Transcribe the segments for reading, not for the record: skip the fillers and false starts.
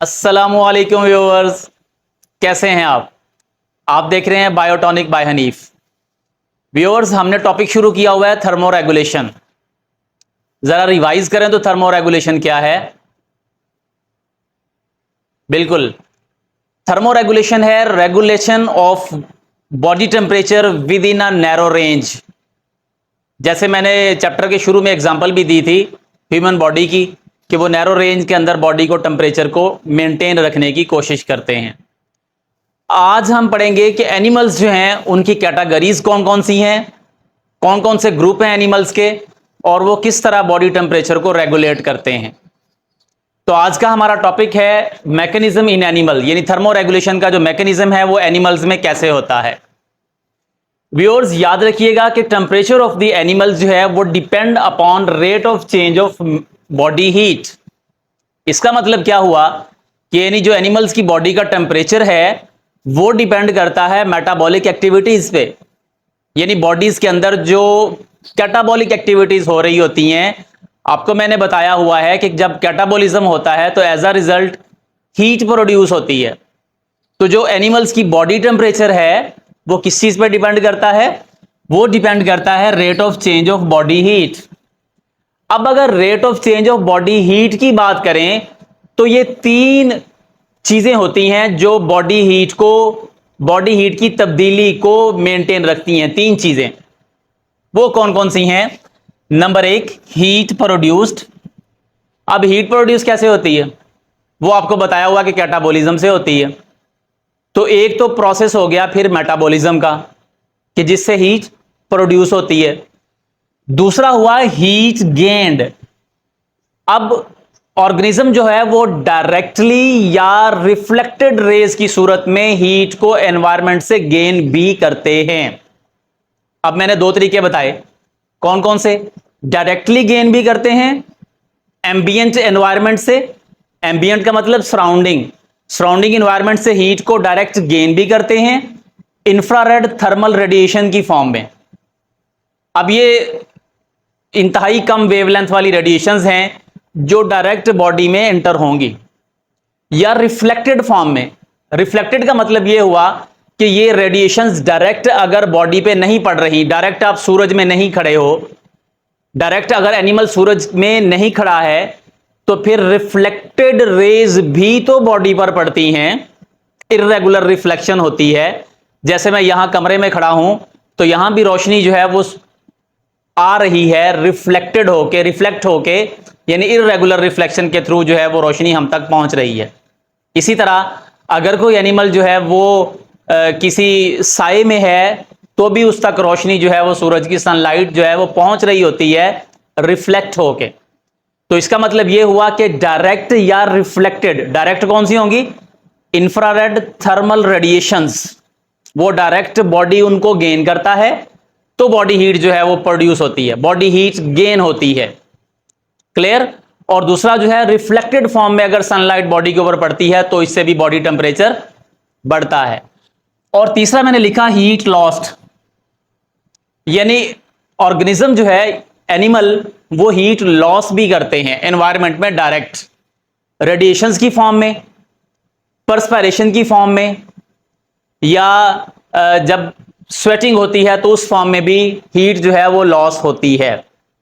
अस्सलामुअलैकुम व्यूअर्स, कैसे हैं आप देख रहे हैं बायोटॉनिक बाय हनीफ। व्यूअर्स, हमने टॉपिक शुरू किया हुआ है थर्मो रेगुलेशन। जरा रिवाइज करें तो थर्मो रेगुलेशन क्या है। बिल्कुल, थर्मो रेगुलेशन है regulation of body temperature within a narrow range. जैसे मैंने चैप्टर के शुरू में एग्जांपल भी दी थी ह्यूमन बॉडी की, कि वो नैरो रेंज के अंदर बॉडी को टेम्परेचर को मेंटेन रखने की कोशिश करते हैं। आज हम पढ़ेंगे कि एनिमल्स जो हैं उनकी कैटेगरीज कौन कौन सी हैं, कौन कौन से ग्रुप हैं एनिमल्स के, और वो किस तरह बॉडी टेम्परेचर को रेगुलेट करते हैं। तो आज का हमारा टॉपिक है मैकेनिज्म इन एनिमल, यानी थर्मो रेगुलेशन का जो मैकेनिज्म है वो एनिमल्स में कैसे होता है। व्यूअर्स, याद रखिएगा कि टेम्परेचर ऑफ द एनिमल्स जो है वो depend upon rate of change of body heat. इसका मतलब क्या हुआ कि यानी जो एनिमल्स की बॉडी का टेम्परेचर है वो डिपेंड करता है मेटाबॉलिक एक्टिविटीज पे, यानी बॉडीज के अंदर जो कैटाबॉलिक एक्टिविटीज हो रही होती हैं। आपको मैंने बताया हुआ है कि जब कैटाबॉलिज्म होता है तो as a result heat produce होती है। तो जो एनिमल्स की बॉडी टेम्परेचर है वो किस चीज पर डिपेंड करता है, वो डिपेंड करता है rate of change of body heat. अब अगर rate of change of body heat की बात करें तो ये तीन चीजें होती हैं जो बॉडी हीट की तब्दीली को मेंटेन रखती हैं। तीन चीजें वो कौन कौन सी हैं। नंबर एक, हीट प्रोड्यूस्ड। अब हीट प्रोड्यूस कैसे होती है, वो आपको बताया हुआ कि कैटाबॉलिज्म से होती है। तो एक तो प्रोसेस हो गया फिर मेटाबॉलिज्म का, कि जिससे हीट प्रोड्यूस होती है। दूसरा हुआ हीट गेन्ड। अब ऑर्गेनिज्म जो है वो डायरेक्टली या रिफ्लेक्टेड रेज की सूरत में हीट को एनवायरनमेंट से गेन भी करते हैं। अब मैंने दो तरीके बताए, कौन कौन से। डायरेक्टली गेन भी करते हैं एम्बियंट एनवायरनमेंट से। एम्बियंट का मतलब सराउंडिंग एनवायरनमेंट से हीट को डायरेक्ट गेन भी करते हैं इंफ्रारेड थर्मल रेडिएशन की फॉर्म में। अब ये इंतहाई कम वेवलेंथ वाली रेडिएशंस हैं जो डायरेक्ट बॉडी में एंटर होंगी, या रिफ्लेक्टेड फॉर्म में। रिफ्लेक्टेड का मतलब यह हुआ कि ये रेडिएशंस डायरेक्ट अगर बॉडी पे नहीं पड़ रही, डायरेक्ट आप सूरज में नहीं खड़े हो, डायरेक्ट अगर एनिमल सूरज में नहीं खड़ा है तो फिर रिफ्लेक्टेड रेज भी तो बॉडी पर पड़ती हैं। इर्रेगुलर रिफ्लेक्शन होती है। जैसे मैं यहां कमरे में खड़ा हूं तो यहां भी रोशनी जो है वो आ रही है रिफ्लेक्ट होके, यानी इर्रेगुलर रिफ्लेक्शन के थ्रू जो है वो रोशनी हम तक पहुंच रही है। इसी तरह अगर कोई एनिमल जो है वो किसी साए में है तो भी उस तक रोशनी जो है वो सूरज की सनलाइट जो है वो पहुंच रही होती है रिफ्लेक्ट होके। तो इसका मतलब यह हुआ कि डायरेक्ट या रिफ्लेक्टेड, डायरेक्ट कौन सी होंगी, इंफ्रारेड थर्मल रेडिएशंस, वो डायरेक्ट बॉडी उनको गेन करता है तो बॉडी हीट जो है वो प्रोड्यूस होती है, बॉडी हीट गेन होती है। क्लियर। और दूसरा जो है रिफ्लेक्टेड फॉर्म में अगर सनलाइट बॉडी के ऊपर पड़ती है तो इससे भी बॉडी टेम्परेचर बढ़ता है। और तीसरा मैंने लिखा हीट लॉस्ट, यानी ऑर्गेनिज्म जो है एनिमल वो हीट लॉस भी करते हैं एनवायरनमेंट में, डायरेक्ट रेडिएशंस की फॉर्म में, परस्पायरेशन की फॉर्म में, या जब स्वेटिंग होती है तो उस फॉर्म में भी हीट जो है वो लॉस होती है।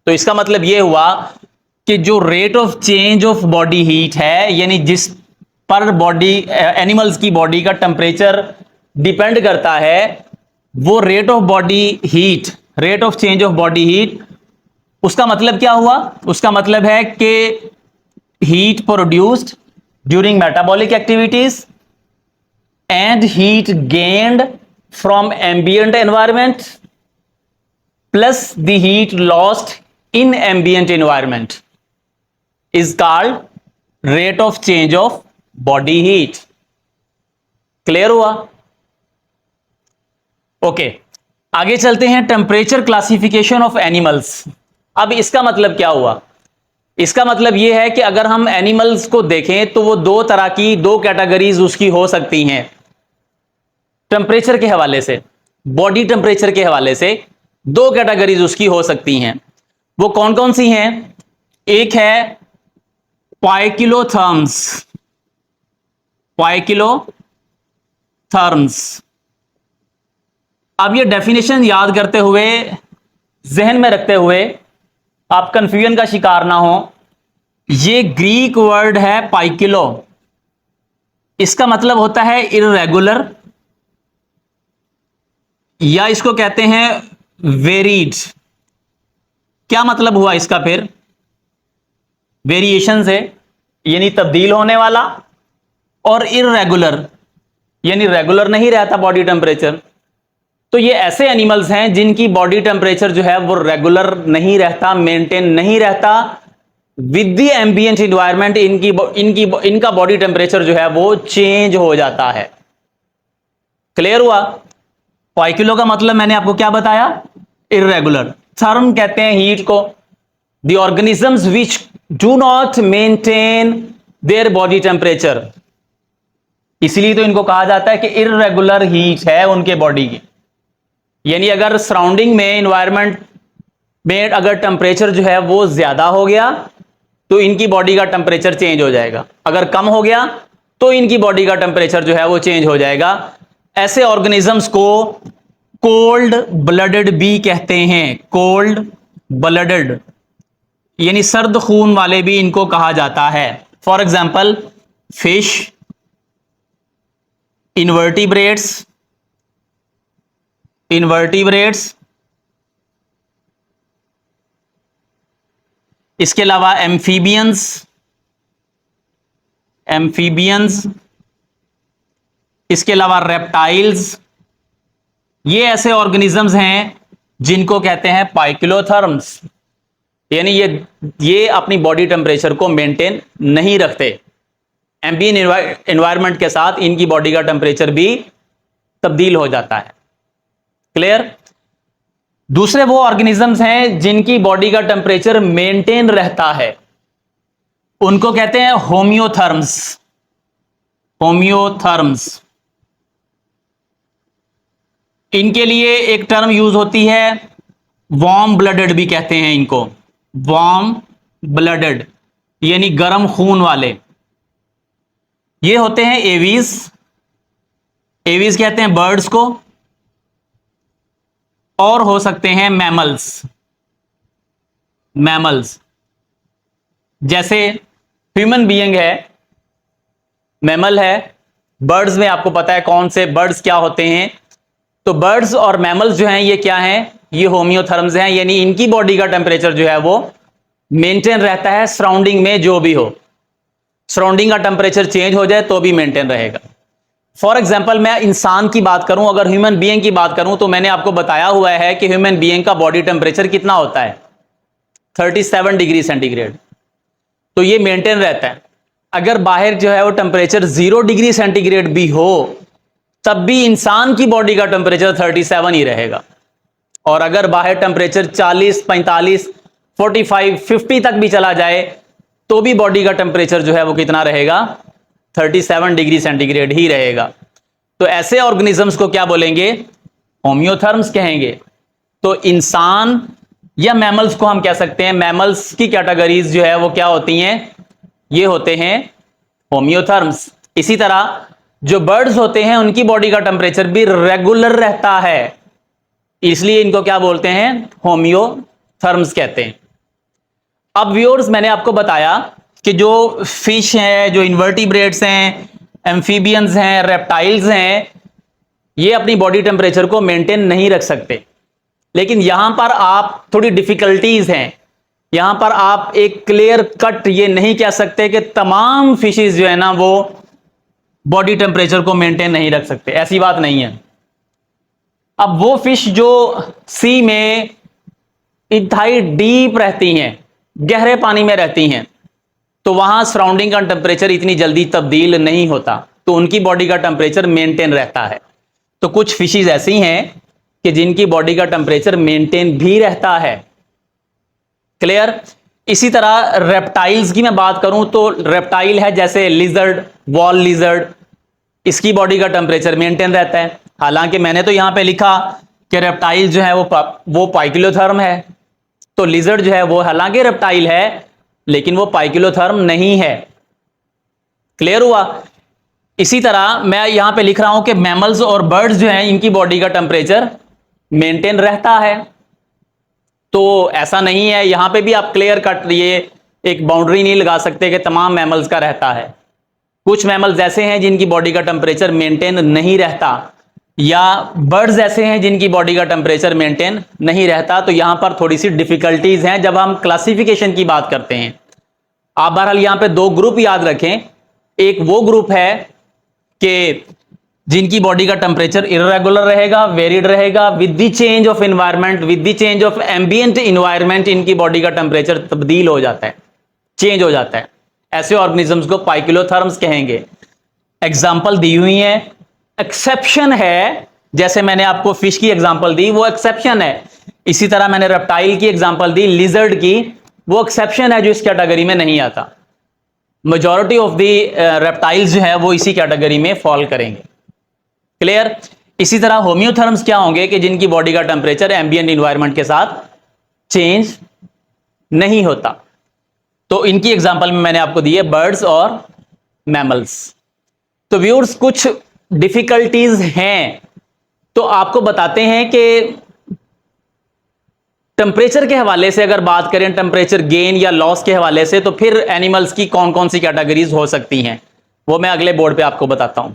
तो इसका मतलब यह हुआ कि जो rate of change of body heat है, यानी जिस पर बॉडी एनिमल्स की बॉडी का टेम्परेचर डिपेंड करता है, वो rate of change of body heat, उसका मतलब क्या हुआ, उसका मतलब है कि heat produced during metabolic activities and heat gained from ambient environment plus the heat lost in ambient environment is called rate of change of body heat. Clear हुआ। Okay, आगे चलते हैं टेम्परेचर क्लासिफिकेशन ऑफ एनिमल्स। अब इसका मतलब क्या हुआ, इसका मतलब यह है कि अगर हम एनिमल्स को देखें तो वो दो तरह की, दो कैटेगरीज उसकी हो सकती हैं टेम्परेचर के हवाले से, बॉडी टेम्परेचर के हवाले से दो कैटेगरीज उसकी हो सकती हैं। वो कौन कौन सी हैं। एक है पाइकिलोथर्म्स, पाइकिलोथर्म्स। अब ये डेफिनेशन याद करते हुए, जहन में रखते हुए, आप कंफ्यूजन का शिकार ना हो, ये ग्रीक वर्ड है पाइकिलो, इसका मतलब होता है इर्रेगुलर, या इसको कहते हैं वेरीड। क्या मतलब हुआ इसका फिर? वेरिएशन से यानी तब्दील होने वाला, और इर्रेगुलर यानी रेगुलर नहीं रहता बॉडी टेम्परेचर। तो ये ऐसे एनिमल्स हैं जिनकी बॉडी टेम्परेचर जो है वो रेगुलर नहीं रहता, मेंटेन नहीं रहता। विद द एम्बिएंट एनवायरनमेंट इनका बॉडी टेम्परेचर जो है वो चेंज हो जाता है। क्लियर हुआ? पाइकिलो का मतलब मैंने आपको क्या बताया? इर्रेगुलर। थर्म कहते हैं हीट को। The organisms which do not maintain their body temperature, इसलिए तो इनको कहा जाता है कि इर्रेगुलर हीट है उनके बॉडी की। यानी अगर सराउंडिंग में, एनवायरनमेंट में अगर टेम्परेचर जो है वो ज्यादा हो गया तो इनकी बॉडी का टेम्परेचर चेंज हो जाएगा, अगर कम हो गया तो इनकी बॉडी का टेम्परेचर जो है वो चेंज हो जाएगा। ऐसे ऑर्गेनिजम्स को कोल्ड ब्लडेड भी कहते हैं। कोल्ड ब्लडेड यानी सर्द खून वाले भी इनको कहा जाता है। फॉर एग्जाम्पल फिश, इनवर्टिब्रेट्स, इसके अलावा एम्फीबियंस, इसके अलावा रेप्टाइल्स। ये ऐसे ऑर्गेनिजम्स हैं जिनको कहते हैं पाइकिलोथर्म्स, यानी ये अपनी बॉडी टेम्परेचर को मेंटेन नहीं रखते। एम्बिएंट एनवायरनमेंट के साथ इनकी बॉडी का टेम्परेचर भी तब्दील हो जाता है। क्लियर? दूसरे वो ऑर्गेनिजम्स हैं जिनकी बॉडी का टेम्परेचर मेंटेन रहता है, उनको कहते हैं होमियोथर्म्स। इनके लिए एक टर्म यूज होती है, वार्म ब्लडेड भी कहते हैं इनको। वार्म ब्लडेड यानी गर्म खून वाले। ये होते हैं एवीज कहते हैं बर्ड्स को, और हो सकते हैं मैमल्स जैसे ह्यूमन बीइंग है, मैमल है। बर्ड्स में आपको पता है कौन से बर्ड्स क्या होते हैं। तो बर्ड्स और मैमल्स जो हैं ये क्या हैं? ये होमियोथर्म्स हैं, यानी इनकी बॉडी का टेम्परेचर जो है वो मेंटेन रहता है, सराउंडिंग में जो भी हो। सराउंडिंग का टेम्परेचर चेंज हो जाए तो भी मेंटेन रहेगा। फॉर एग्जाम्पल मैं इंसान की बात करूं, अगर ह्यूमन बीइंग की बात करूं, तो मैंने आपको बताया हुआ है कि ह्यूमन बीइंग का बॉडी टेम्परेचर कितना होता है? 37 डिग्री सेंटीग्रेड। तो ये मेंटेन रहता है। अगर बाहर जो है वो टेम्परेचर 0 डिग्री सेंटीग्रेड भी हो तब भी इंसान की बॉडी का टेम्परेचर 37 ही रहेगा। और अगर बाहर टेम्परेचर 40, 45, 45, 50 तक भी चला जाए तो भी बॉडी का टेम्परेचर जो है वो कितना रहेगा? 37 डिग्री सेंटीग्रेड ही रहेगा। तो ऐसे ऑर्गेनिजम्स को क्या बोलेंगे? होमियोथर्म्स कहेंगे। तो इंसान या मैमल्स को हम कह सकते हैं, मैमल्स की कैटेगरीज जो है वो क्या होती हैं? ये होते हैं होमियोथर्म्स। इसी तरह जो बर्ड्स होते हैं उनकी बॉडी का टेम्परेचर भी रेगुलर रहता है, इसलिए इनको क्या बोलते हैं? होमियोथर्म्स कहते हैं। अब व्यूअर्स, मैंने आपको बताया कि जो फिश है, जो इन्वर्टिब्रेट्स हैं, एम्फीबियंस हैं, रेप्टाइल्स हैं, ये अपनी बॉडी टेम्परेचर को मेंटेन नहीं रख सकते। लेकिन यहां पर आप थोड़ी डिफिकल्टीज हैं। यहां पर आप एक क्लियर कट ये नहीं कह सकते कि तमाम फिशेस जो है ना वो बॉडी टेम्परेचर को मेंटेन नहीं रख सकते, ऐसी बात नहीं है। अब वो फिश जो सी में इंतहाई डीप रहती हैं, गहरे पानी में रहती हैं, तो वहां सराउंडिंग का टेम्परेचर इतनी जल्दी तब्दील नहीं होता, तो उनकी बॉडी का टेम्परेचर मेंटेन रहता है। तो कुछ फिशेस ऐसी हैं कि जिनकी बॉडी का टेम्परेचर मेंटेन भी रहता है। क्लियर? इसी तरह रेप्टाइल्स की मैं बात करूं तो रेप्टाइल है जैसे लिजर्ड, वॉल लिजर्ड, इसकी बॉडी का टेम्परेचर मेंटेन रहता है। हालांकि मैंने तो यहां पे लिखा कि रेप्टाइल जो है वो पाइकिलोथर्म है, तो लिजर्ड जो है वो हालांकि रेप्टाइल है लेकिन वो पाइकिलोथर्म नहीं है। क्लियर हुआ? इसी तरह मैं यहां पे लिख रहा हूं कि मैमल्स और बर्ड्स जो हैं इनकी बॉडी का टेम्परेचर मेंटेन रहता है। तो ऐसा नहीं है, यहां पे भी आप क्लियर कट ये एक बाउंड्री नहीं लगा सकते कि तमाम मैमल्स का रहता है। कुछ मैमल्स ऐसे हैं जिनकी बॉडी का टेम्परेचर मेंटेन नहीं रहता, या बर्ड्स ऐसे हैं जिनकी बॉडी का टेम्परेचर मेंटेन नहीं रहता। तो यहां पर थोड़ी सी डिफिकल्टीज हैं जब हम क्लासिफिकेशन की बात करते हैं। आप बहरहाल यहां पे दो ग्रुप याद रखें। एक वो ग्रुप है कि जिनकी बॉडी का टेम्परेचर इरेगुलर रहेगा, वेरिड रहेगा, with the change of environment, with the change of ambient environment इनकी बॉडी का टेम्परेचर तब्दील हो जाता है, चेंज हो जाता है। ऐसे ऑर्गेनिजम्स को पाइकिलोथर्म्स कहेंगे। एग्जाम्पल दी हुई है, एक्सेप्शन है, जैसे मैंने आपको फिश की एग्जाम्पल दी वो एक्सेप्शन है। इसी तरह मैंने रेप्टाइल की एग्जाम्पल दी, लिजर्ड की, वो एक्सेप्शन है जो इस कैटेगरी में नहीं आता। मेजॉरिटी ऑफ द रेप्टाइल्स जो है वो इसी कैटेगरी में फॉल करेंगे। क्लियर। इसी तरह होम्योथर्म्स क्या होंगे कि जिनकी बॉडी का टेम्परेचर एम्बिएंट एनवायरनमेंट के साथ चेंज नहीं होता। तो इनकी एग्जांपल में मैंने आपको दी है बर्ड्स और मैमल्स। तो व्यूअर्स कुछ डिफिकल्टीज हैं, तो आपको बताते हैं कि टेम्परेचर के हवाले से अगर बात करें, टेम्परेचर गेन या लॉस के हवाले से, तो फिर एनिमल्स की कौन कौन सी कैटेगरीज हो सकती हैं वो मैं अगले बोर्ड पे आपको बताता हूं।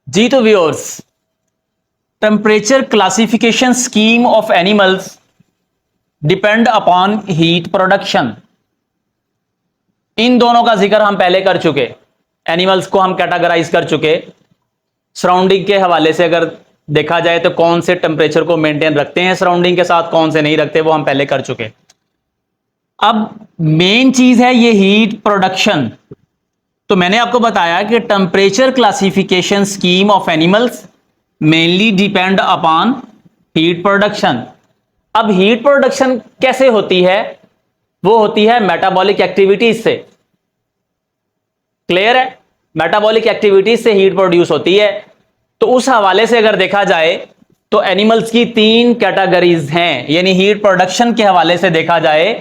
जी तो viewers, temperature classification scheme of animals depend upon heat production. इन दोनों का जिक्र हम पहले कर चुके, एनिमल्स को हम कैटेगराइज कर चुके। सराउंडिंग के हवाले से अगर देखा जाए तो कौन से टेम्परेचर को मेंटेन रखते हैं सराउंडिंग के साथ, कौन से नहीं रखते, वो हम पहले कर चुके। अब मेन चीज है ये हीट प्रोडक्शन। तो मैंने आपको बताया कि temperature classification scheme of animals mainly depend upon heat production. अब हीट प्रोडक्शन कैसे होती है? वो होती है मेटाबॉलिक एक्टिविटीज से। क्लियर है? मेटाबॉलिक एक्टिविटीज से हीट प्रोड्यूस होती है। तो उस हवाले से अगर देखा जाए तो एनिमल्स की तीन कैटेगरीज हैं, यानी हीट प्रोडक्शन के हवाले से देखा जाए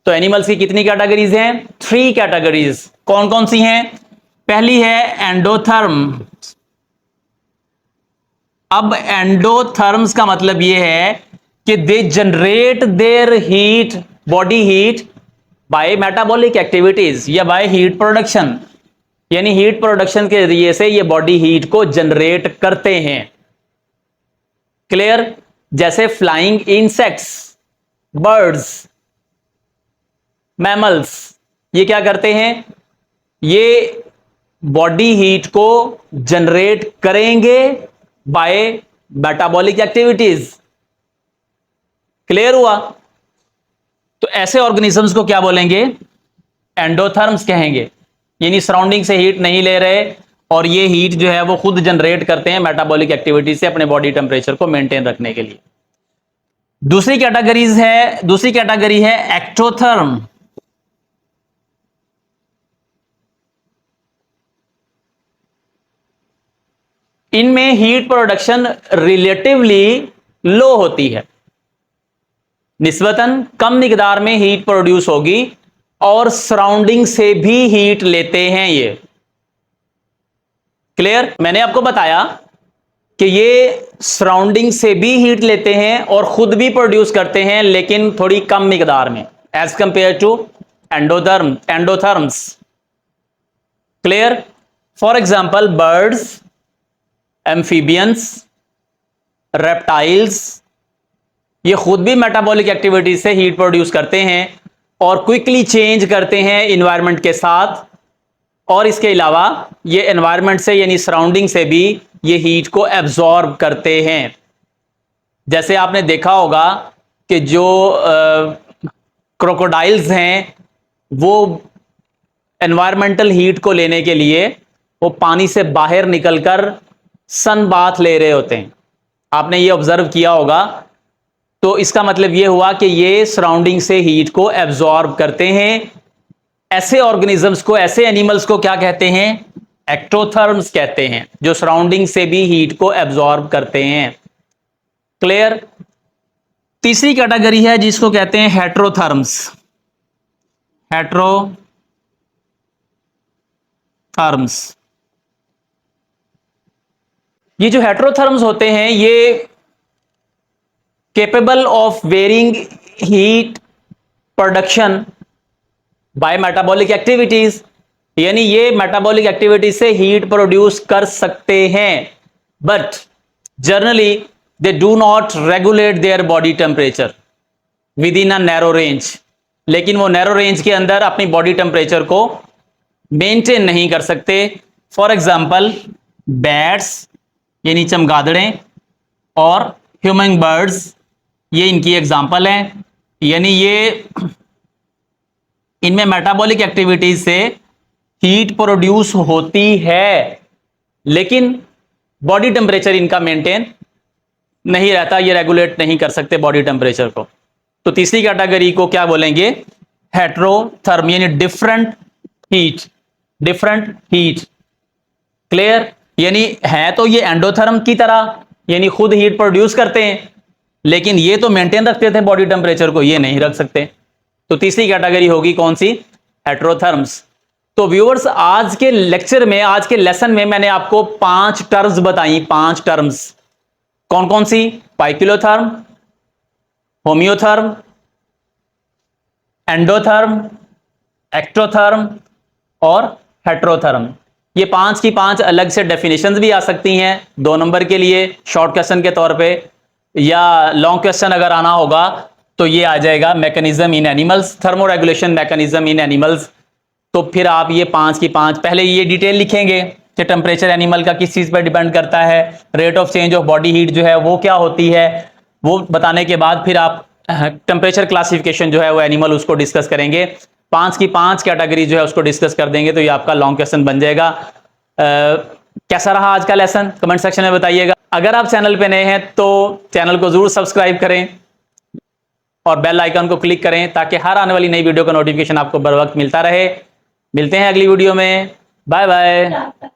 तो एनिमल्स की कितनी कैटेगरीज हैं? 3 कैटेगरीज। कौन कौन सी हैं? पहली है एंडोथर्म। अब एंडोथर्म्स का मतलब यह है कि they generate their heat, body heat, by metabolic activities या बाय हीट प्रोडक्शन, यानी हीट प्रोडक्शन के जरिए से ये बॉडी हीट को जनरेट करते हैं। क्लियर? जैसे फ्लाइंग इंसेक्ट्स, बर्ड्स, मैमल्स, ये क्या करते हैं? ये बॉडी हीट को जनरेट करेंगे बाय मेटाबॉलिक एक्टिविटीज। क्लियर हुआ? तो ऐसे ऑर्गेनिजम्स को क्या बोलेंगे? एंडोथर्म्स कहेंगे, यानी सराउंडिंग से हीट नहीं ले रहे और ये हीट जो है वो खुद जनरेट करते हैं मेटाबॉलिक एक्टिविटी से अपने बॉडी टेम्परेचर को मेंटेन रखने के लिए। दूसरी कैटेगरी है एक्टोथर्म। इनमें हीट प्रोडक्शन रिलेटिवली लो होती है, निस्बतन कम मिकदार में हीट प्रोड्यूस होगी और सराउंडिंग से भी हीट लेते हैं ये। क्लियर? मैंने आपको बताया कि ये सराउंडिंग से भी हीट लेते हैं और खुद भी प्रोड्यूस करते हैं, लेकिन थोड़ी कम मिकदार में as compare to endotherms. Clear? For example birds, amphibians, reptiles, ये खुद भी मेटाबॉलिक एक्टिविटीज से हीट प्रोड्यूस करते हैं और क्विकली चेंज करते हैं एनवायरनमेंट के साथ, और इसके अलावा ये एनवायरनमेंट से यानी सराउंडिंग से भी ये हीट को एब्जॉर्ब करते हैं। जैसे आपने देखा होगा कि जो क्रोकोडाइल्स हैं वो एनवायरमेंटल हीट को लेने के लिए वो पानी से बाहर निकलकर सन बाथ ले रहे होते हैं। आपने ये ऑब्जर्व किया होगा। तो इसका मतलब ये हुआ कि ये सराउंडिंग से हीट को एब्जॉर्ब करते हैं। ऐसे ऑर्गेनिजम्स को, ऐसे एनिमल्स को क्या कहते हैं? एक्टोथर्म्स कहते हैं, जो सराउंडिंग से भी हीट को एब्जॉर्ब करते हैं। क्लियर? तीसरी कैटेगरी है जिसको कहते हैं हेट्रोथर्म्स। हेट्रोथर्म्स ये जो हेटेरोथर्म्स होते हैं ये capable of varying heat production by metabolic activities, यानी ये मेटाबॉलिक एक्टिविटीज से हीट प्रोड्यूस कर सकते हैं, but generally they do not regulate their body temperature within a narrow range. लेकिन वो नैरो रेंज के अंदर अपनी बॉडी टेम्परेचर को मेंटेन नहीं कर सकते। फॉर एग्जाम्पल बैट्स यानी चमगादड़ें और ह्यूमन बर्ड्स, ये इनकी एग्जाम्पल हैं। यानी ये इनमें मेटाबॉलिक एक्टिविटीज से हीट प्रोड्यूस होती है, लेकिन बॉडी टेम्परेचर इनका मेंटेन नहीं रहता, ये रेगुलेट नहीं कर सकते बॉडी टेम्परेचर को। तो तीसरी कैटेगरी को क्या बोलेंगे? हेटेरोथर्म, यानी different heat, different heat. Clear? यानी है तो ये एंडोथर्म की तरह, यानी खुद हीट प्रोड्यूस करते हैं, लेकिन ये तो मेंटेन रखते थे बॉडी टेम्परेचर को, ये नहीं रख सकते। तो तीसरी कैटेगरी होगी कौन सी? हेटेरोथर्म्स। तो व्यूअर्स, आज के लेक्चर में, आज के लेसन में मैंने आपको 5 टर्म्स बताई, 5 टर्म्स। कौन कौन सी? पाइक्यूलोथर्म, होमियोथर्म, एंडोथर्म, एक्टोथर्म और हेटेरोथर्म। ये 5 की 5 अलग से डेफिनेशंस भी आ सकती हैं 2 नंबर के लिए शॉर्ट क्वेश्चन के तौर पे, या लॉन्ग क्वेश्चन अगर आना होगा तो ये आ जाएगा mechanism in animals, thermoregulation mechanism in animals. तो फिर आप ये 5 की 5 पहले ये डिटेल लिखेंगे कि टेम्परेचर एनिमल का किस चीज पर डिपेंड करता है, rate of change of body heat जो है वो क्या होती है, वो बताने के बाद फिर आप टेम्परेचर क्लासिफिकेशन जो है वो एनिमल उसको डिस्कस करेंगे। 5 की 5 कैटेगरी जो है उसको डिस्कस कर देंगे, तो ये आपका लॉन्ग क्वेश्चन बन जाएगा। कैसा रहा आज का लेसन? कमेंट सेक्शन में बताइएगा। अगर आप चैनल पे नए हैं तो चैनल को जरूर सब्सक्राइब करें और बेल आइकन को क्लिक करें ताकि हर आने वाली नई वीडियो का नोटिफिकेशन आपको बर वक्त मिलता रहे। मिलते हैं अगली वीडियो में। Bye bye.